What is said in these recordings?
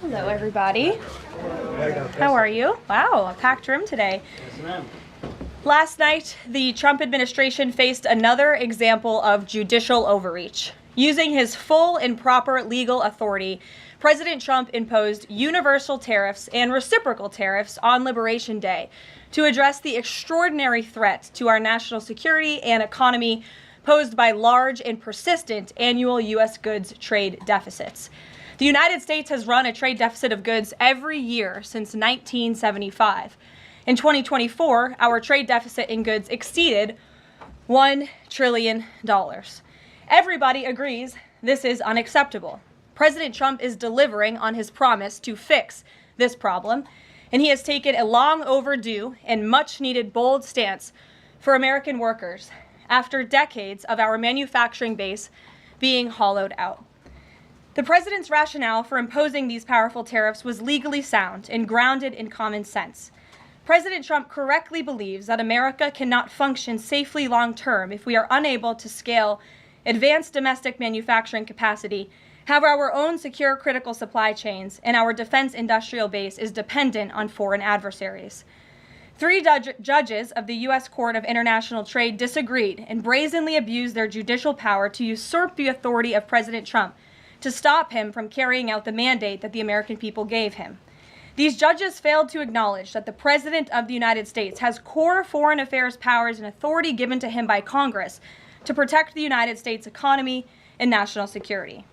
Hello, everybody. How are you? Wow, a packed room today. Yes, ma'am. Last night, the Trump administration faced another example of judicial overreach. Using his full and proper legal authority, President Trump imposed universal tariffs and reciprocal tariffs on Liberation Day to address the extraordinary threat to our national security and economy posed by large and persistent annual U.S. goods trade deficits. The United States has run a trade deficit of goods every year since 1975. In 2024, our trade deficit in goods exceeded $1 trillion. Everybody agrees this is unacceptable. President Trump is delivering on his promise to fix this problem, and he has taken a long overdue and much needed bold stance for American workers after decades of our manufacturing base being hollowed out. The president's rationale for imposing these powerful tariffs was legally sound and grounded in common sense. President Trump correctly believes that America cannot function safely long-term if we are unable to scale advanced domestic manufacturing capacity, have our own secure critical supply chains, and our defense industrial base is dependent on foreign adversaries. Three judges of the U.S. Court of International Trade disagreed and brazenly abused their judicial power to usurp the authority of President Trump to stop him from carrying out the mandate that the American people gave him. These judges failed to acknowledge that the President of the United States has core foreign affairs powers and authority given to him by Congress to protect the United States economy and national security.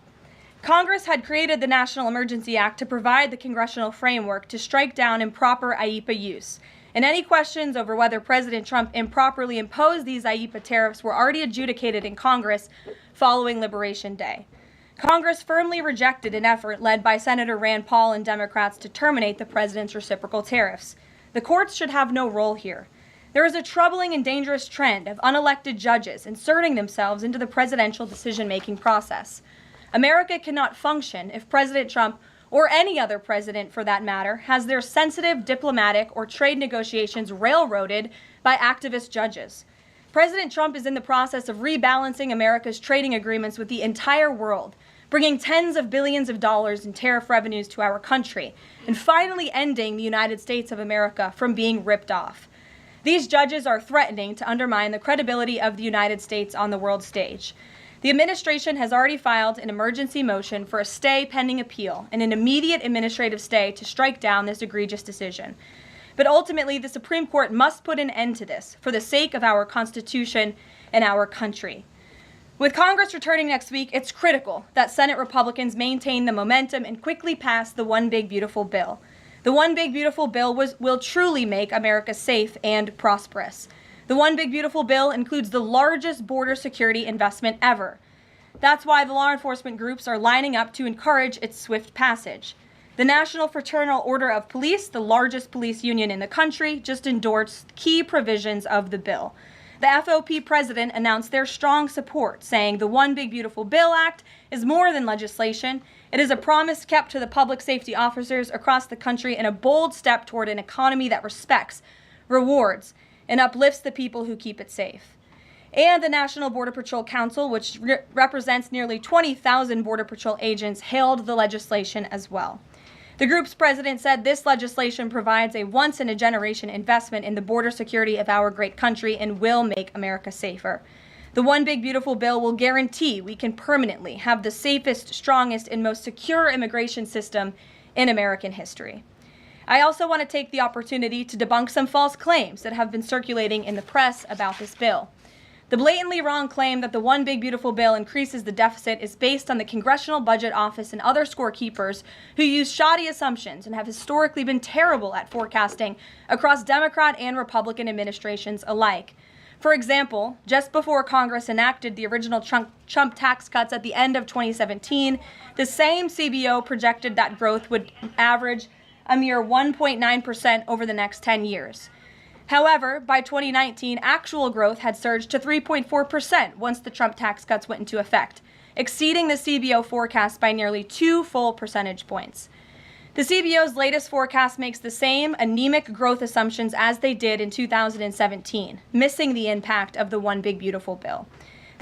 Congress had created the National Emergency Act to provide the congressional framework to strike down improper IEEPA use, and any questions over whether President Trump improperly imposed these IEEPA tariffs were already adjudicated in Congress following Liberation Day. Congress firmly rejected an effort led by Senator Rand Paul and Democrats to terminate the president's reciprocal tariffs. The courts should have no role here. There is a troubling and dangerous trend of unelected judges inserting themselves into the presidential decision-making process. America cannot function if President Trump, or any other president for that matter, has their sensitive diplomatic or trade negotiations railroaded by activist judges. President Trump is in the process of rebalancing America's trading agreements with the entire world, bringing tens of billions of dollars in tariff revenues to our country, and finally ending the United States of America from being ripped off. These judges are threatening to undermine the credibility of the United States on the world stage. The administration has already filed an emergency motion for a stay pending appeal and an immediate administrative stay to strike down this egregious decision. But ultimately, the Supreme Court must put an end to this for the sake of our Constitution and our country. With Congress returning next week, it's critical that Senate Republicans maintain the momentum and quickly pass the One Big Beautiful Bill. The One Big Beautiful Bill will truly make America safe and prosperous. The One Big Beautiful Bill includes the largest border security investment ever. That's why the law enforcement groups are lining up to encourage its swift passage. The National Fraternal Order of Police, the largest police union in the country, just endorsed key provisions of the bill. The FOP president announced their strong support, saying the One Big Beautiful Bill Act is more than legislation. It is a promise kept to the public safety officers across the country and a bold step toward an economy that respects, rewards, and uplifts the people who keep it safe. And the National Border Patrol Council, which represents nearly 20,000 Border Patrol agents, hailed the legislation as well. The group's president said this legislation provides a once-in-a-generation investment in the border security of our great country and will make America safer. The One Big Beautiful Bill will guarantee we can permanently have the safest, strongest, and most secure immigration system in American history. I also want to take the opportunity to debunk some false claims that have been circulating in the press about this bill. The blatantly wrong claim that the One Big Beautiful Bill increases the deficit is based on the Congressional Budget Office and other scorekeepers who use shoddy assumptions and have historically been terrible at forecasting across Democrat and Republican administrations alike. For example, just before Congress enacted the original Trump tax cuts at the end of 2017, the same CBO projected that growth would average a mere 1.9% over the next 10 years. However, by 2019, actual growth had surged to 3.4% once the Trump tax cuts went into effect, exceeding the CBO forecast by nearly 2 full percentage points. The CBO's latest forecast makes the same anemic growth assumptions as they did in 2017, missing the impact of the One Big Beautiful Bill.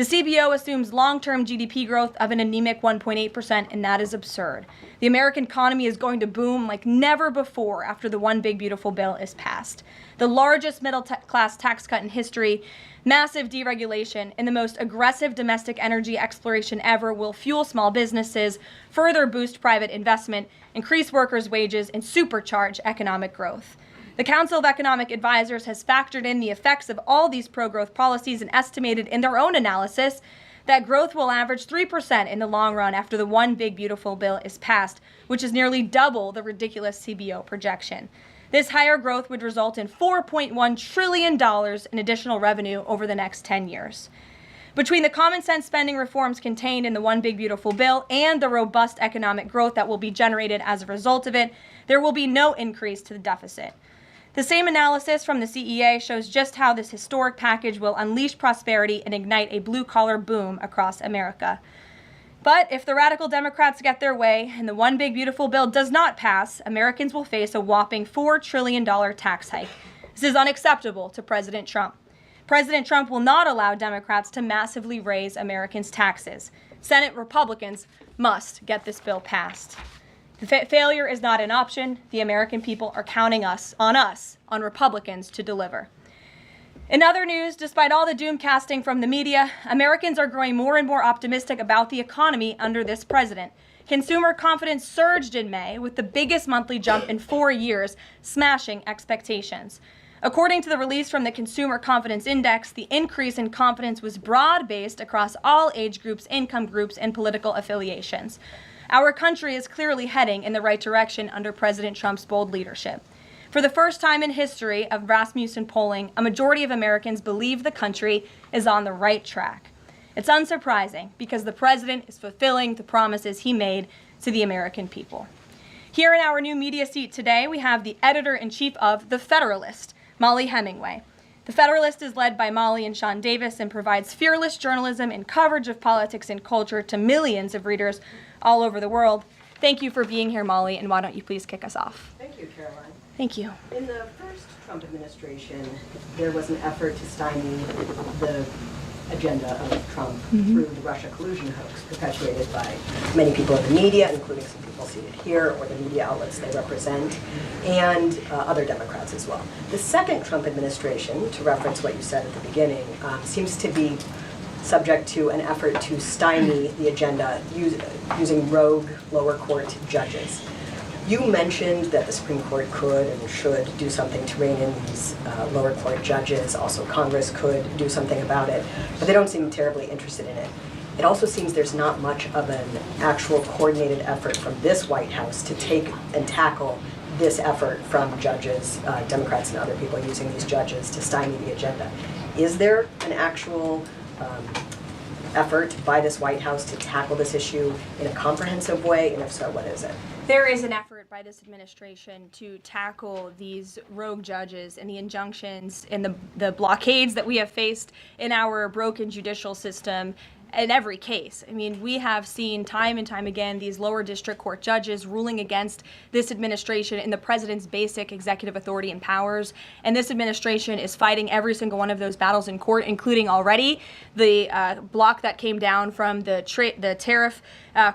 The CBO assumes long-term GDP growth of an anemic 1.8%, and that is absurd. The American economy is going to boom like never before after the One Big Beautiful Bill is passed. The largest middle-class tax cut in history, massive deregulation, and the most aggressive domestic energy exploration ever will fuel small businesses, further boost private investment, increase workers' wages, and supercharge economic growth. The Council of Economic Advisors has factored in the effects of all these pro-growth policies and estimated in their own analysis that growth will average 3% in the long run after the One Big Beautiful Bill is passed, which is nearly double the ridiculous CBO projection. This higher growth would result in $4.1 trillion in additional revenue over the next 10 years. Between the common sense spending reforms contained in the One Big Beautiful Bill and the robust economic growth that will be generated as a result of it, there will be no increase to the deficit. The same analysis from the CEA shows just how this historic package will unleash prosperity and ignite a blue-collar boom across America. But if the radical Democrats get their way and the One Big Beautiful Bill does not pass, Americans will face a whopping $4 trillion tax hike. This is unacceptable to President Trump. President Trump will not allow Democrats to massively raise Americans' taxes. Senate Republicans must get this bill passed. Failure is not an option. The American people are counting on Republicans to deliver. In other news, despite all the doom casting from the media, Americans are growing more and more optimistic about the economy under this president. Consumer confidence surged in May with the biggest monthly jump in 4 years, smashing expectations. According to the release from the Consumer Confidence Index, the increase in confidence was broad-based across all age groups, income groups, and political affiliations. Our country is clearly heading in the right direction under President Trump's bold leadership. For the first time in history of Rasmussen polling, a majority of Americans believe the country is on the right track. It's unsurprising because the president is fulfilling the promises he made to the American people. Here in our new media seat today, we have the editor-in-chief of The Federalist, Molly Hemingway. The Federalist is led by Molly and Sean Davis and provides fearless journalism and coverage of politics and culture to millions of readers all over the world. Thank you for being here, Molly, and why don't you please kick us off? Thank you, Caroline. Thank you. In the first Trump administration, there was an effort to stymie the agenda of Trump through the Russia collusion hoax perpetuated by many people in the media, including some people seated here, or the media outlets they represent, and other Democrats as well. The second Trump administration, to reference what you said at the beginning, seems to be subject to an effort to stymie the agenda using rogue lower court judges. You mentioned that the Supreme Court could and should do something to rein in these lower court judges. Also, Congress could do something about it, but they don't seem terribly interested in it. It also seems there's not much of an actual coordinated effort from this White House to take and tackle this effort from judges, Democrats and other people using these judges to stymie the agenda. Is there an actual effort by this White House to tackle this issue in a comprehensive way, and if so, what is it? There is an effort by this administration to tackle these rogue judges and the injunctions and the blockades that we have faced in our broken judicial system in every case. I mean, we have seen time and time again these lower district court judges ruling against this administration in the president's basic executive authority and powers. And this administration is fighting every single one of those battles in court, including already the block that came down from the tariff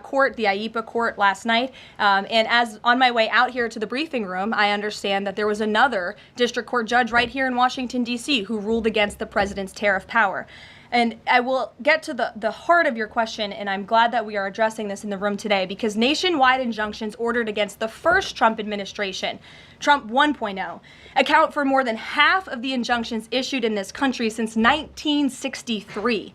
court, the IEPA court last night. And as on my way out here to the briefing room, I understand that there was another district court judge right here in Washington, D.C. who ruled against the president's tariff power. And I will get to the heart of your question, and I'm glad that we are addressing this in the room today, because nationwide injunctions ordered against the first Trump administration, Trump 1.0, account for more than half of the injunctions issued in this country since 1963.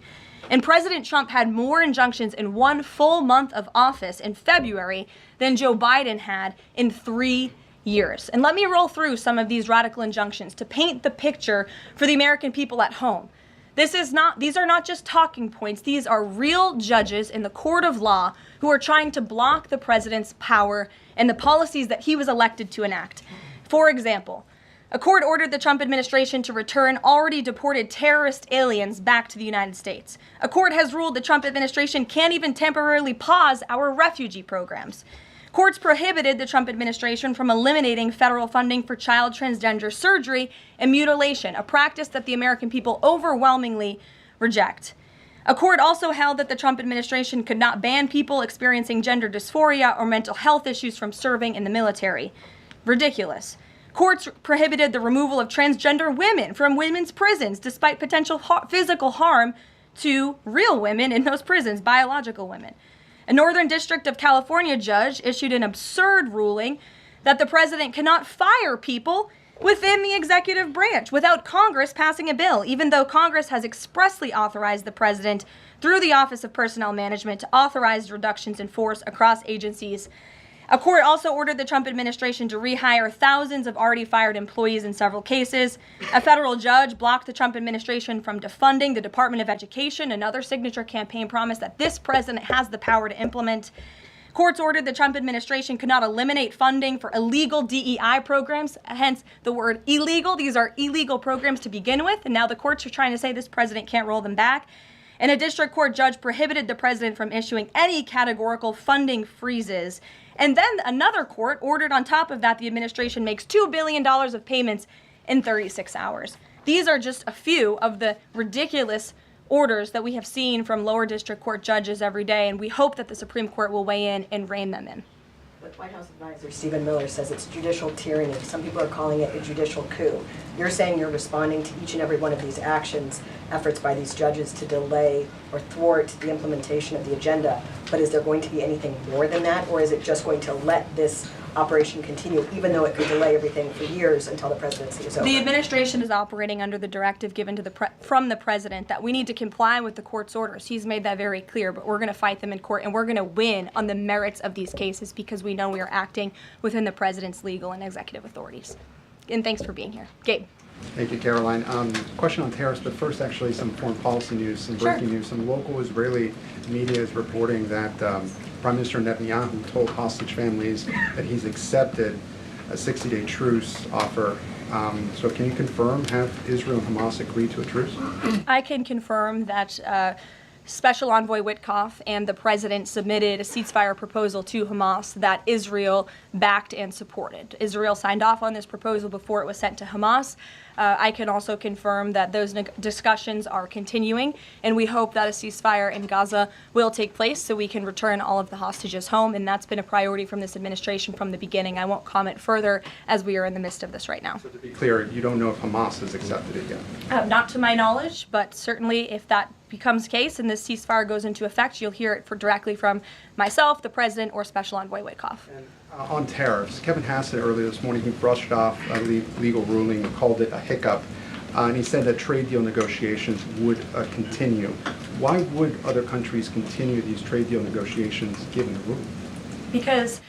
And President Trump had more injunctions in one full month of office in February than Joe Biden had in 3 years. And let me roll through some of these radical injunctions to paint the picture for the American people at home. These are not just talking points. These are real judges in the court of law who are trying to block the president's power and the policies that he was elected to enact. For example, a court ordered the Trump administration to return already deported terrorist aliens back to the United States. A court has ruled the Trump administration can't even temporarily pause our refugee programs. Courts prohibited the Trump administration from eliminating federal funding for child transgender surgery and mutilation, a practice that the American people overwhelmingly reject. A court also held that the Trump administration could not ban people experiencing gender dysphoria or mental health issues from serving in the military. Ridiculous. Courts prohibited the removal of transgender women from women's prisons despite potential physical harm to real women in those prisons, biological women. A Northern District of California judge issued an absurd ruling that the president cannot fire people within the executive branch without Congress passing a bill, even though Congress has expressly authorized the president through the Office of Personnel Management to authorize reductions in force across agencies. A court also ordered the Trump administration to rehire thousands of already fired employees in several cases. A federal judge blocked the Trump administration from defunding the Department of Education, another signature campaign promise that this president has the power to implement. Courts ordered the Trump administration could not eliminate funding for illegal DEI programs, hence the word illegal. These are illegal programs to begin with, and now the courts are trying to say this president can't roll them back. And a district court judge prohibited the president from issuing any categorical funding freezes. And then another court ordered on top of that the administration makes $2 billion of payments in 36 hours. These are just a few of the ridiculous orders that we have seen from lower district court judges every day, and we hope that the Supreme Court will weigh in and rein them in. But White House advisor Stephen Miller says it's judicial tyranny. Some people are calling it a judicial coup. You're saying you're responding to each and every one of these actions, efforts by these judges to delay or thwart the implementation of the agenda. But is there going to be anything more than that, or is it just going to let this operation continue, even though it could delay everything for years until the presidency is over? The administration is operating under the directive given to from the president that we need to comply with the court's orders. He's made that very clear, but we're going to fight them in court, and we're going to win on the merits of these cases because we know we are acting within the president's legal and executive authorities. And thanks for being here. Gabe. Thank you, Caroline. Question on tariffs, but first actually some foreign policy news, some breaking news. Some local Israeli media is reporting that Prime Minister Netanyahu told hostage families that he's accepted a 60-day truce offer. So can you confirm, have Israel and Hamas agreed to a truce? I can confirm that Special Envoy Witkoff and the president submitted a ceasefire proposal to Hamas that Israel backed and supported. Israel signed off on this proposal before it was sent to Hamas. I can also confirm that those discussions are continuing, and we hope that a ceasefire in Gaza will take place so we can return all of the hostages home, and that's been a priority from this administration from the beginning. I won't comment further as we are in the midst of this right now. So to be clear, you don't know if Hamas has accepted it yet? Not to my knowledge, but certainly if that becomes the case and this ceasefire goes into effect, you'll hear it directly from myself, the president, or Special Envoy Witkoff. And, on tariffs, Kevin Hassett earlier this morning, he brushed off a legal ruling and called it a hiccup, and he said that trade deal negotiations would continue. Why would other countries continue these trade deal negotiations given the ruling? Because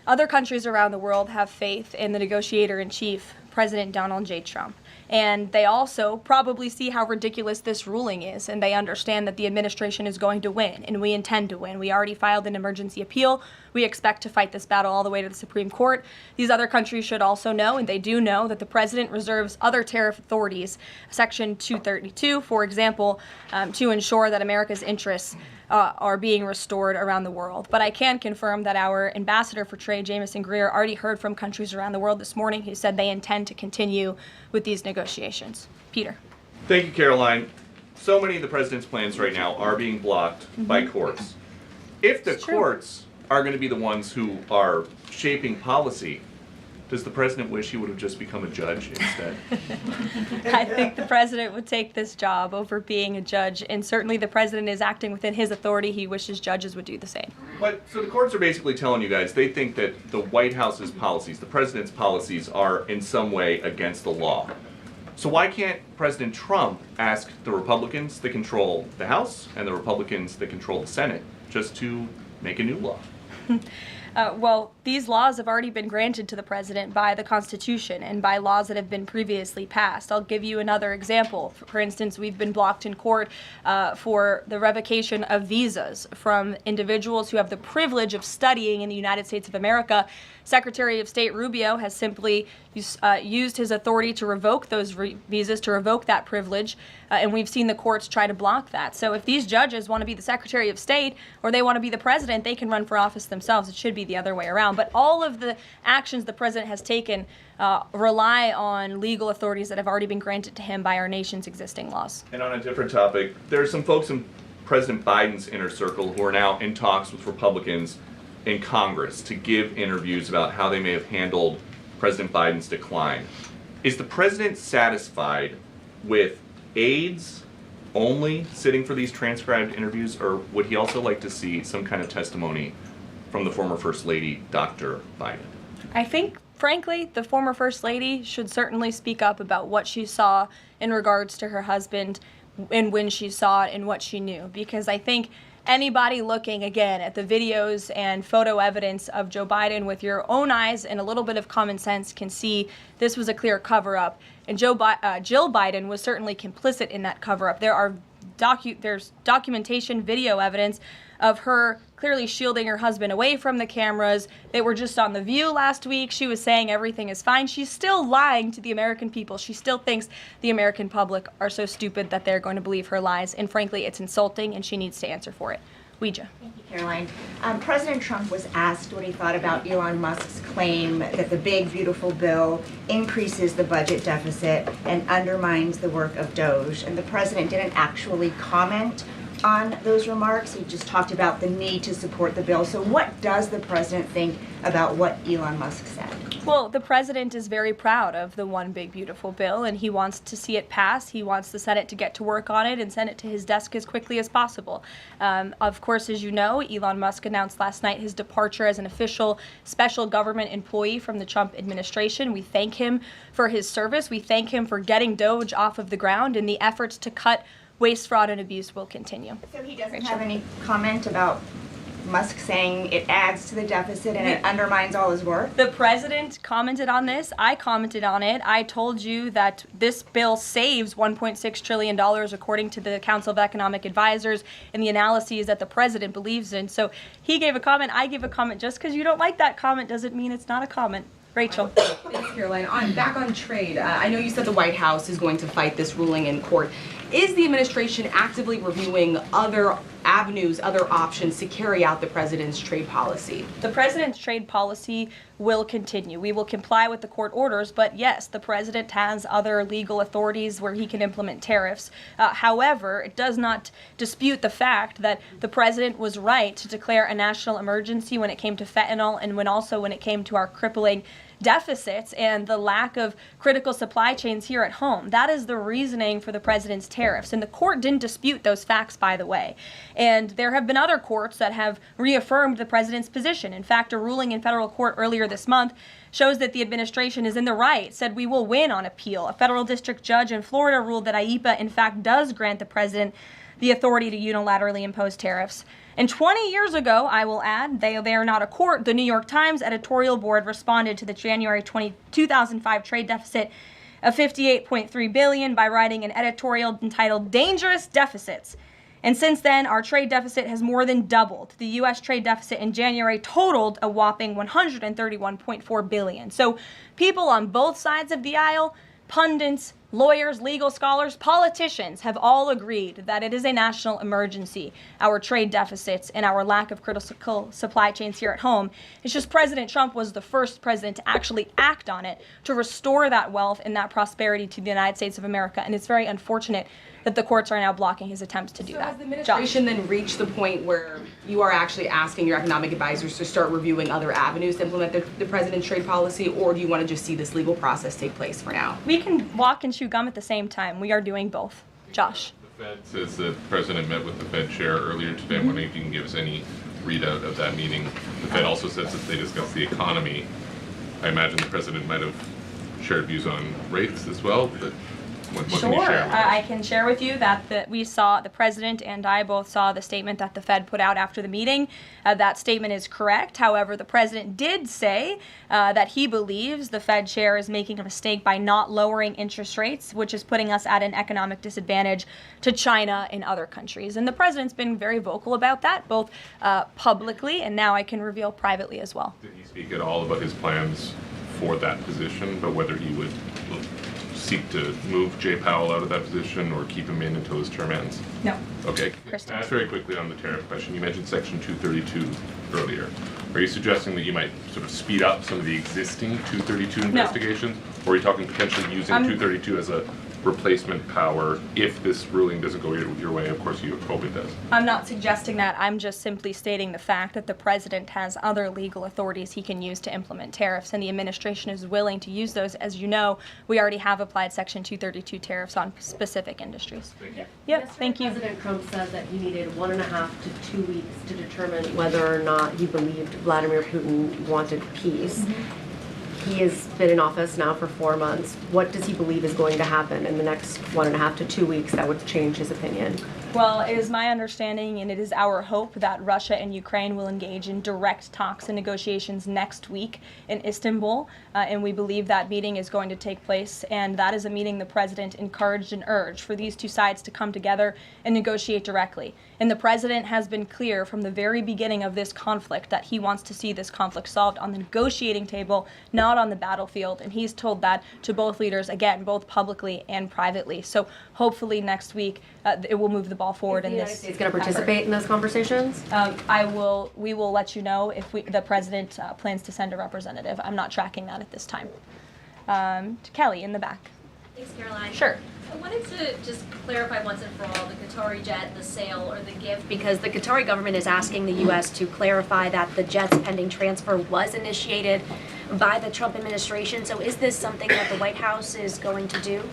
other countries around the world have faith in the negotiator-in-chief, President Donald J. Trump. And they also probably see how ridiculous this ruling is, and they understand that the administration is going to win, and we intend to win. We already filed an emergency appeal. We expect to fight this battle all the way to the Supreme Court. These other countries should also know, and they do know, that the president reserves other tariff authorities, Section 232, for example, to ensure that America's interests are being restored around the world. But I can confirm that our ambassador for trade, Jameson Greer, already heard from countries around the world this morning who said they intend to continue with these negotiations. Peter. Thank you, Caroline. So many of the president's plans right now are being blocked by courts. If the courts are going to be the ones who are shaping policy, does the president wish he would have just become a judge instead? I think the president would take this job over being a judge, and certainly the president is acting within his authority. He wishes judges would do the same. But so the courts are basically telling you guys they think that the White House's policies, the president's policies, are in some way against the law. So why can't President Trump ask the Republicans that control the House and the Republicans that control the Senate just to make a new law? Well, these laws have already been granted to the president by the Constitution and by laws that have been previously passed. I'll give you another example. For instance, we've been blocked in court for the revocation of visas from individuals who have the privilege of studying in the United States of America. Secretary of State Rubio has simply used his authority to revoke those visas, to revoke that privilege, and we've seen the courts try to block that. So if these judges want to be the Secretary of State or they want to be the president, they can run for office themselves. It should be the other way around. But all of the actions the president has taken rely on legal authorities that have already been granted to him by our nation's existing laws. And on a different topic, there are some folks in President Biden's inner circle, who are now in talks with Republicans in Congress to give interviews about how they may have handled President Biden's decline. Is the president satisfied with aides only sitting for these transcribed interviews, or would he also like to see some kind of testimony from the former First Lady, Dr. Biden? I think, frankly, the former First Lady should certainly speak up about what she saw in regards to her husband and when she saw it and what she knew. Because I think anybody looking, again, at the videos and photo evidence of Joe Biden with your own eyes and a little bit of common sense can see this was a clear cover-up. And Jill Biden was certainly complicit in that cover-up. There's documentation, video evidence of her clearly shielding her husband away from the cameras. They were just on The View last week. She was saying everything is fine. She's still lying to the American people. She still thinks the American public are so stupid that they're going to believe her lies. And frankly, it's insulting, and she needs to answer for it. Ouija. Thank you, Caroline. President Trump was asked what he thought about Elon Musk's claim that the big, beautiful bill increases the budget deficit and undermines the work of DOJ. And the president didn't actually comment on those remarks. He just talked about the need to support the bill. So what does the president think about what Elon Musk said? Well, the president is very proud of the one big beautiful bill, and he wants to see it pass. He wants the Senate to get to work on it and send it to his desk as quickly as possible. Of course, as you know, Elon Musk announced last night his departure as an official special government employee from the Trump administration. We thank him for his service. We thank him for getting DOJ off of the ground, and the efforts to cut waste, fraud, and abuse will continue. So he doesn't have any comment about Musk saying it adds to the deficit and it undermines all his work? The president commented on this. I commented on it. I told you that this bill saves $1.6 trillion according to the Council of Economic Advisors and the analyses that the president believes in. So he gave a comment. I gave a comment. Just because you don't like that comment doesn't mean it's not a comment. Rachel. Thanks, Caroline. Back on trade. I know you said the White House is going to fight this ruling in court. Is the administration actively reviewing other avenues, other options to carry out the president's trade policy? The president's trade policy will continue. We will comply with the court orders, but yes, the president has other legal authorities where he can implement tariffs. However, it does not dispute the fact that the president was right to declare a national emergency when it came to fentanyl and when it came to our crippling deficits and the lack of critical supply chains here at home. That is the reasoning for the president's tariffs. And the court didn't dispute those facts, by the way. And there have been other courts that have reaffirmed the president's position. In fact, a ruling in federal court earlier this month shows that the administration is in the right, said we will win on appeal. A federal district judge in Florida ruled that IEEPA, in fact, does grant the president the authority to unilaterally impose tariffs. And 20 years ago, I will add, they are not a court, the New York Times editorial board responded to the January 2005 trade deficit of $58.3 billion by writing an editorial entitled Dangerous Deficits. And since then, our trade deficit has more than doubled. The U.S. trade deficit in January totaled a whopping $131.4 billion. So people on both sides of the aisle, pundits, lawyers, legal scholars, politicians have all agreed that it is a national emergency, our trade deficits and our lack of critical supply chains here at home. It's just President Trump was the first president to actually act on it, to restore that wealth and that prosperity to the United States of America. And it's very unfortunate that the courts are now blocking his attempts to do that. Has the administration then reached the point where you are actually asking your economic advisors to start reviewing other avenues to implement the president's trade policy, or do you want to just see this legal process take place for now? We can walk and chew gum at the same time. We are doing both. Josh. The Fed says the president met with the Fed chair earlier today. I'm wondering if you can give us any readout of that meeting. The Fed also says that they discussed the economy. I imagine the president might have shared views on rates as well, but what can you share with us? I can share with you that we saw, the president and I both saw the statement that the Fed put out after the meeting. That statement is correct. However, the president did say that he believes the Fed chair is making a mistake by not lowering interest rates, which is putting us at an economic disadvantage to China and other countries. And the president's been very vocal about that, both publicly and now I can reveal privately as well. Did he speak at all about his plans for that position, but whether he would seek to move Jay Powell out of that position or keep him in until his term ends? No. Okay. Kristen. Ask very quickly on the tariff question. You mentioned Section 232 earlier. Are you suggesting that you might sort of speed up some of the existing 232 investigations? Or are you talking potentially using 232 as a replacement power if this ruling doesn't go your way? Of course, you hope it does. I'm not suggesting that. I'm just simply stating the fact that the president has other legal authorities he can use to implement tariffs, and the administration is willing to use those. As you know, we already have applied Section 232 tariffs on specific industries. Thank you. Yep, thank you. President Trump said that he needed 1.5 to 2 weeks to determine whether or not he believed Vladimir Putin wanted peace. He has been in office now for 4 months. What does he believe is going to happen in the next 1.5 to 2 weeks that would change his opinion? Well, it is my understanding and it is our hope that Russia and Ukraine will engage in direct talks and negotiations next week in Istanbul, and we believe that meeting is going to take place, and that is a meeting the president encouraged and urged for these two sides to come together and negotiate directly. And the president has been clear from the very beginning of this conflict that he wants to see this conflict solved on the negotiating table, not on the battlefield, and he's told that to both leaders, again, both publicly and privately. So hopefully next week it will move the ball forward in this. Is the United States going to participate in those conversations? We will let you know if the president plans to send a representative. I'm not tracking that at this time. To Kelly in the back. Thanks, Caroline. Sure. I wanted to just clarify once and for all the Qatari jet, the sale, or the gift, because the Qatari government is asking the U.S. to clarify that the jet's pending transfer was initiated by the Trump administration. So is this something that the White House is going to do?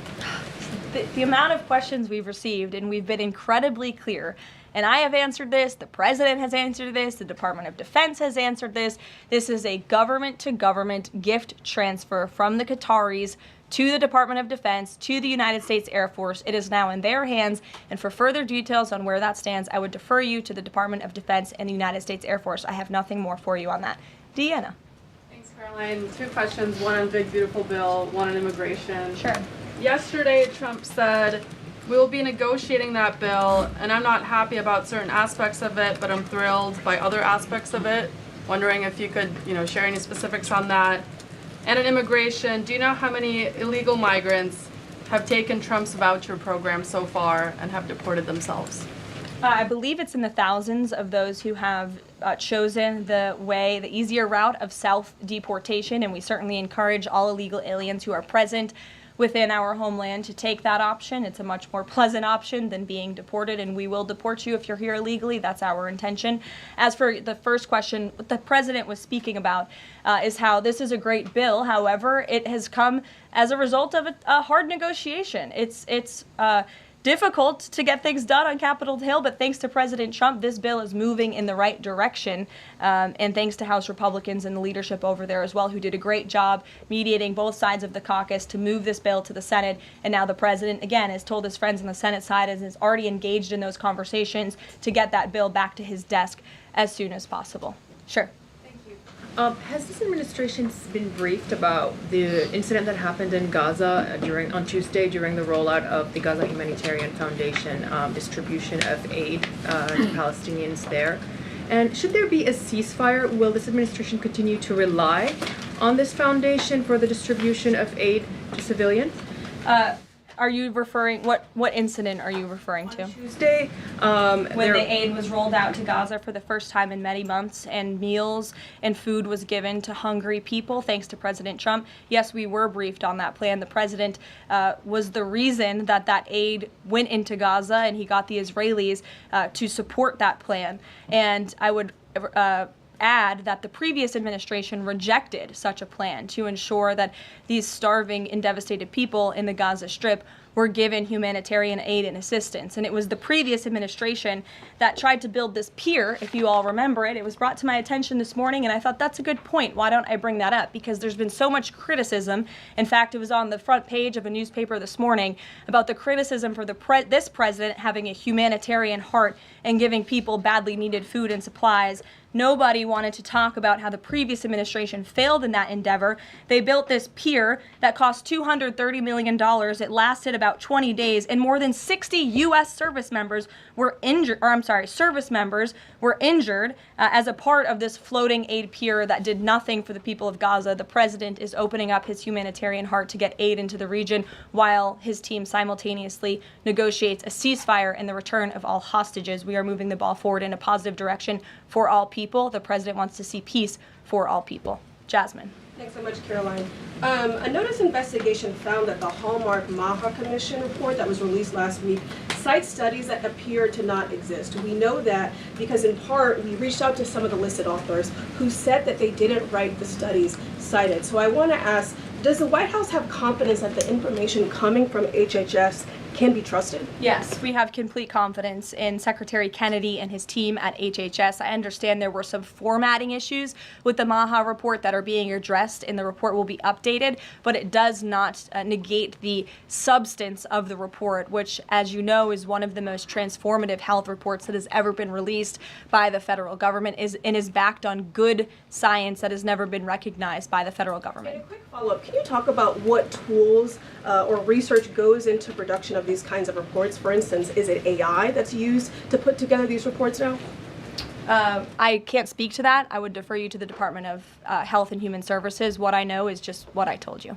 The amount of questions we've received, and we've been incredibly clear, and I have answered this, the president has answered this, the Department of Defense has answered this. This is a government-to-government gift transfer from the Qataris to the Department of Defense, to the United States Air Force. It is now in their hands, and for further details on where that stands, I would defer you to the Department of Defense and the United States Air Force. I have nothing more for you on that. Deanna. Thanks, Caroline. 2 questions, one on the big beautiful bill, one on immigration. Sure. Yesterday, Trump said, we will be negotiating that bill, and I'm not happy about certain aspects of it, but I'm thrilled by other aspects of it. Wondering if you could, share any specifics on that. And in immigration, do you know how many illegal migrants have taken Trump's voucher program so far and have deported themselves? I believe it's in the thousands of those who have chosen the easier route of self-deportation, and we certainly encourage all illegal aliens who are present within our homeland to take that option. It's a much more pleasant option than being deported, and we will deport you if you're here illegally. That's our intention. As for the first question, what the president was speaking about is how this is a great bill. However, it has come as a result of a hard negotiation. It's difficult to get things done on Capitol Hill, but thanks to President Trump, this bill is moving in the right direction, and thanks to House Republicans and the leadership over there as well, who did a great job mediating both sides of the caucus to move this bill to the Senate. And now the president, again, has told his friends on the Senate side and is already engaged in those conversations to get that bill back to his desk as soon as possible. Sure. Has this administration been briefed about the incident that happened in Gaza on Tuesday during the rollout of the Gaza Humanitarian Foundation distribution of aid to Palestinians there? And should there be a ceasefire, will this administration continue to rely on this foundation for the distribution of aid to civilians? Are you referring, what incident are you referring to? On Tuesday, when the aid was rolled out to Gaza for the first time in many months, and meals and food was given to hungry people thanks to President Trump. Yes, we were briefed on that plan. The president was the reason that aid went into Gaza, and he got the Israelis to support that plan. And I would add that the previous administration rejected such a plan to ensure that these starving and devastated people in the Gaza Strip were given humanitarian aid and assistance. And it was the previous administration that tried to build this pier, if you all remember it. It was brought to my attention this morning, and I thought that's a good point. Why don't I bring that up? Because there's been so much criticism. In fact, it was on the front page of a newspaper this morning about the criticism for this president having a humanitarian heart and giving people badly needed food and supplies. Nobody wanted to talk about how the previous administration failed in that endeavor. They built this pier that cost $230 million. It lasted about 20 days, and more than 60 U.S. service members were injured, as a part of this floating aid pier that did nothing for the people of Gaza. The president is opening up his humanitarian heart to get aid into the region while his team simultaneously negotiates a ceasefire and the return of all hostages. We are moving the ball forward in a positive direction for all people. The president wants to see peace for all people. Jasmine. Thanks so much, Caroline. A notice investigation found that the Hallmark Maha Commission report that was released last week cites studies that appear to not exist. We know that because in part we reached out to some of the listed authors who said that they didn't write the studies cited. So I want to ask, does the White House have confidence that the information coming from HHS can be trusted? Yes, we have complete confidence in Secretary Kennedy and his team at HHS. I understand there were some formatting issues with the Maha report that are being addressed, and the report will be updated, but it does not negate the substance of the report, which, as you know, is one of the most transformative health reports that has ever been released by the federal government and is backed on good science that has never been recognized by the federal government. And a quick follow-up, can you talk about what tools or research goes into production of these kinds of reports? For instance, is it AI that's used to put together these reports now? I can't speak to that. I would defer you to the Department of Health and Human Services. What I know is just what I told you.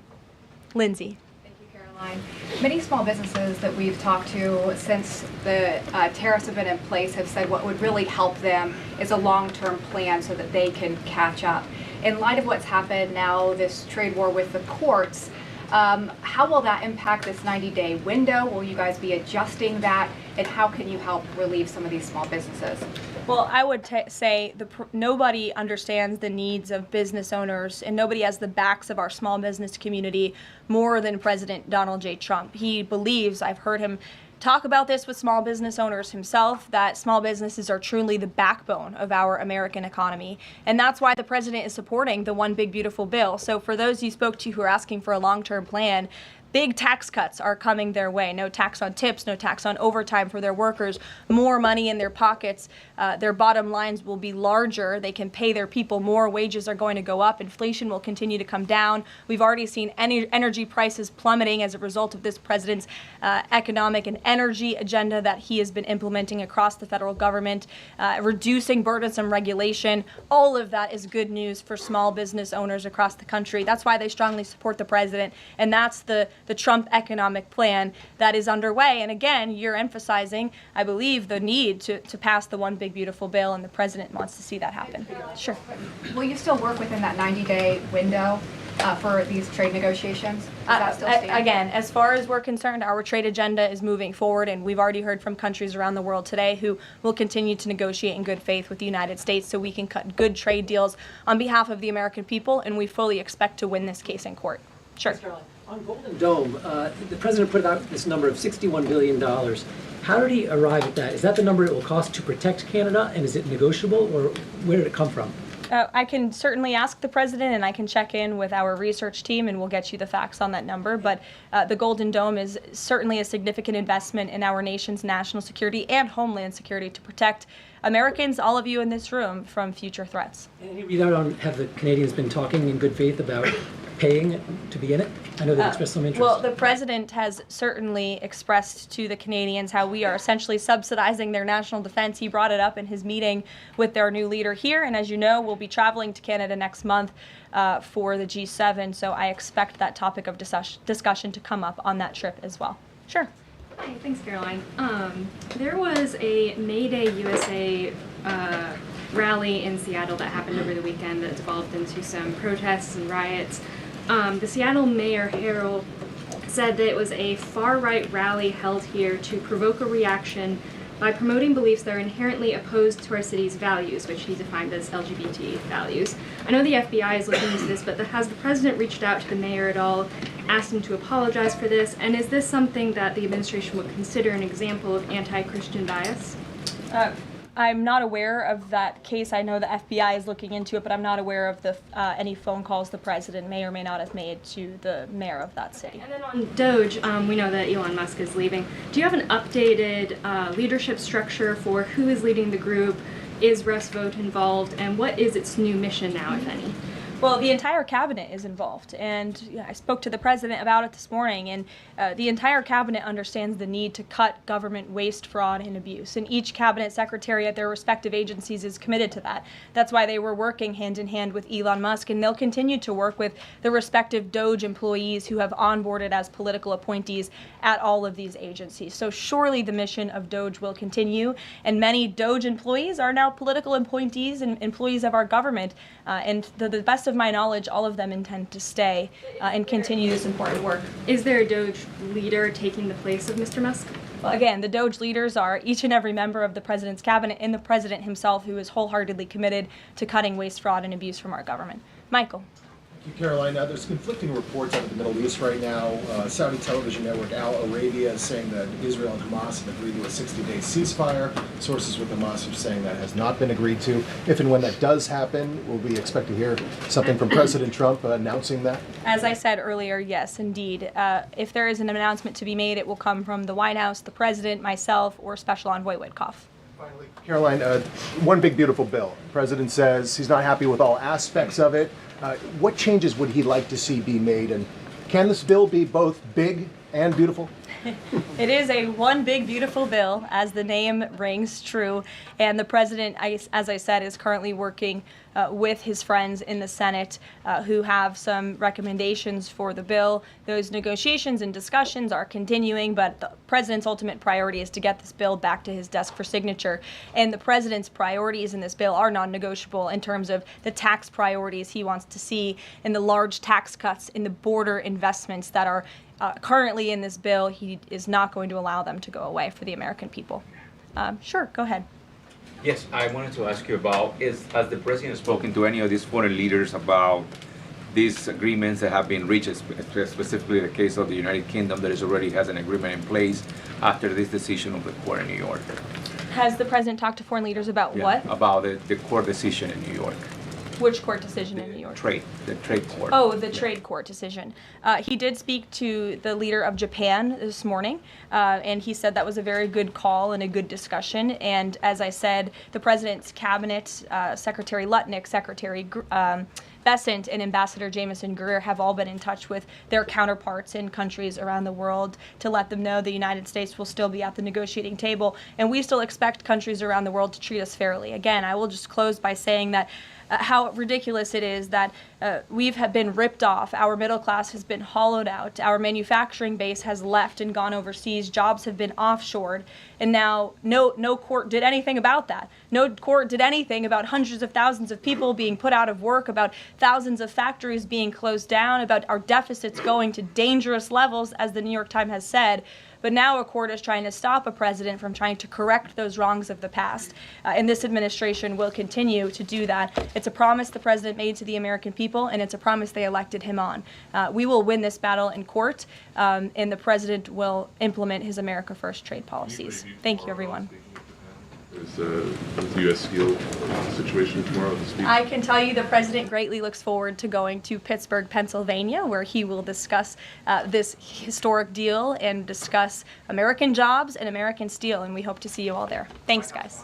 Lindsay. Thank you, Caroline. Many small businesses that we've talked to since the tariffs have been in place have said what would really help them is a long-term plan so that they can catch up. In light of what's happened now, this trade war with the courts, how will that impact this 90-day window? Will you guys be adjusting that? And how can you help relieve some of these small businesses? Well, I would say nobody understands the needs of business owners, and nobody has the backs of our small business community more than President Donald J. Trump. He believes, I've heard him talk about this with small business owners himself, that small businesses are truly the backbone of our American economy. And that's why the president is supporting the One Big Beautiful Bill. So for those you spoke to who are asking for a long-term plan, big tax cuts are coming their way. No tax on tips, no tax on overtime for their workers, more money in their pockets. Their bottom lines will be larger. They can pay their people more. Wages are going to go up. Inflation will continue to come down. We've already seen energy prices plummeting as a result of this president's economic and energy agenda that he has been implementing across the federal government, reducing burdensome regulation. All of that is good news for small business owners across the country. That's why they strongly support the president, and that's the Trump economic plan that is underway. And again, you're emphasizing, I believe, the need to pass the One Big Beautiful Bill, and the president wants to see that happen. Sure. Will you still work within that 90-day window for these trade negotiations? Does that still stand? Again, as far as we're concerned, our trade agenda is moving forward, and we've already heard from countries around the world today who will continue to negotiate in good faith with the United States so we can cut good trade deals on behalf of the American people, and we fully expect to win this case in court. Sure. On Golden Dome, the president put out this number of $61 billion. How did he arrive at that? Is that the number it will cost to protect Canada, and is it negotiable, or where did it come from? I can certainly ask the president, and I can check in with our research team, and we'll get you the facts on that number. But the Golden Dome is certainly a significant investment in our nation's national security and homeland security to protect Americans, all of you in this room, from future threats. Any readout on, have the Canadians been talking in good faith about paying to be in it? I know they've expressed some interest. Well, the president has certainly expressed to the Canadians how we are essentially subsidizing their national defense. He brought it up in his meeting with their new leader here, and as you know, we'll be traveling to Canada next month for the G7, so I expect that topic of discussion to come up on that trip as well. Sure. Hi, thanks, Caroline. There was a May Day USA rally in Seattle that happened over the weekend that devolved into some protests and riots. The Seattle Mayor Harrell said that it was a far-right rally held here to provoke a reaction by promoting beliefs that are inherently opposed to our city's values, which he defined as LGBT values. I know the FBI is looking into this, but has the president reached out to the mayor at all, asked him to apologize for this, and is this something that the administration would consider an example of anti-Christian bias? I'm not aware of that case. I know the FBI is looking into it, but I'm not aware of any phone calls the president may or may not have made to the mayor of that city. And then on Doge, we know that Elon Musk is leaving. Do you have an updated leadership structure for who is leading the group? Is Russ Vought involved? And what is its new mission now, if any? Well, the entire cabinet is involved, and I spoke to the president about it this morning, and the entire cabinet understands the need to cut government waste, fraud, and abuse, and each cabinet secretary at their respective agencies is committed to that. That's why they were working hand in hand with Elon Musk, and they'll continue to work with the respective Doge employees who have onboarded as political appointees at all of these agencies. So surely the mission of Doge will continue, and many Doge employees are now political appointees and employees of our government And to the best of my knowledge, all of them intend to stay and continue this important work. Is there a Doge leader taking the place of Mr. Musk? Well, again, the Doge leaders are each and every member of the president's cabinet and the president himself, who is wholeheartedly committed to cutting waste, fraud, and abuse from our government. Michael. Thank you, Caroline. There's conflicting reports out of the Middle East right now. Saudi television network Al Arabia is saying that Israel and Hamas have agreed to a 60-day ceasefire. Sources with Hamas are saying that has not been agreed to. If and when that does happen, will we expect to hear something from President Trump announcing that? As I said earlier, yes, indeed. If there is an announcement to be made, it will come from the White House, the president, myself, or Special Envoy Witkoff. Finally, Caroline, one big beautiful bill. The president says he's not happy with all aspects of it. What changes would he like to see be made, and can this bill be both big and beautiful? It is a one big beautiful bill, as the name rings true, and the president, as I said, is currently working with his friends in the Senate who have some recommendations for the bill. Those negotiations and discussions are continuing, but the president's ultimate priority is to get this bill back to his desk for signature. And the president's priorities in this bill are non-negotiable in terms of the tax priorities he wants to see and the large tax cuts in the border investments that are currently in this bill. He is not going to allow them to go away for the American people. Sure, go ahead. Yes, I wanted to ask you about, has the president spoken to any of these foreign leaders about these agreements that have been reached, specifically the case of the United Kingdom that already has an agreement in place after this decision of the court in New York? Has the president talked to foreign leaders about what? About the court decision in New York. Which court decision in New York? The trade court. Oh, the trade court decision. He did speak to the leader of Japan this morning, and he said that was a very good call and a good discussion. And as I said, the president's cabinet, Secretary Lutnick, Secretary Bessent, and Ambassador Jameson Greer have all been in touch with their counterparts in countries around the world to let them know the United States will still be at the negotiating table, and we still expect countries around the world to treat us fairly. Again, I will just close by saying that how ridiculous it is that we've been ripped off. Our middle class has been hollowed out. Our manufacturing base has left and gone overseas. Jobs have been offshored. And now no court did anything about that. No court did anything about hundreds of thousands of people being put out of work, about thousands of factories being closed down, about our deficits going to dangerous levels, as the New York Times has said. But now a court is trying to stop a president from trying to correct those wrongs of the past. And this administration will continue to do that. It's a promise the president made to the American people, and it's a promise they elected him on. We will win this battle in court, and the president will implement his America First trade policies. Thank you, everyone. Is the U.S. Steel situation tomorrow to speak? I can tell you the president greatly looks forward to going to Pittsburgh, Pennsylvania, where he will discuss this historic deal and discuss American jobs and American steel, and we hope to see you all there. Thanks, guys.